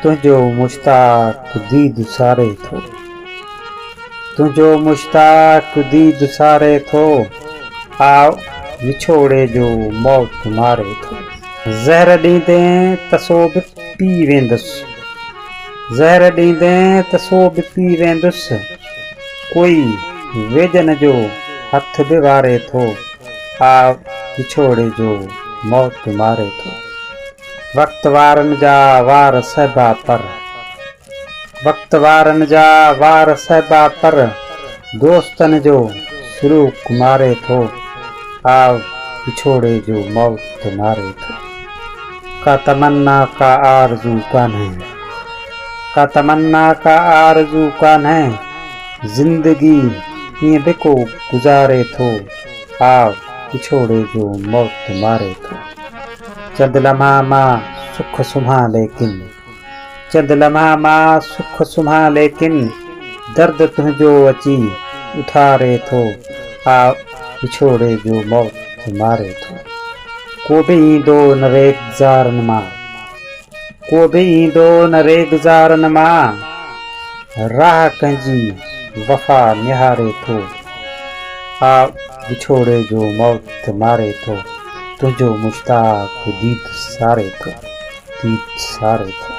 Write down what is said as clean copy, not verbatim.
तुंहिंजो मुश्ताक दीद सारे थो, तुंहिंजो मुश्ताक दीद सारे थो, आओ विछोड़े जो मौत मारे थो। ज़हर ॾींदे त सो बि पी वेंदुसि, ज़हर ॾींदे त सो बि पी वेंदुसि, कोई वेजन जो हथ बि वारे थो, आओ विछोड़े जो मौत मारे थो। वक़्त वारनि जा वार सहबा पर, वक़्त वारनि जा वार सहबा पर, दोस्तनि जो सलूक मारे थो, आओ विछोड़े जो मौत मारे थो। का तमन्ना का आरज़ू कान्हे, का तमन्ना का आरज़ू कान्हे, ज़िंदगी ईअं बि को गुज़ारे थो, आओ विछोड़े जो मौत मारे थो। चंद लम्हा मां सुख सुम्हां लेकिन, चंद लम्हा मां सुख सुम्हां लेकिन, दर्द तुंहिंजो अची उथारे थो, आओ विछोड़े जो मौत मारे थो। को बि ईंदो न रेगज़ारनि मां, को बि ईंदो न रेगज़ारनि मां, राह कंहिंजी वफ़ा निहारे थो, आओ विछोड़े जो मौत मारे थो। तुंहिंजो मुश्ताक दीद सारे थो, दीद सारे थो।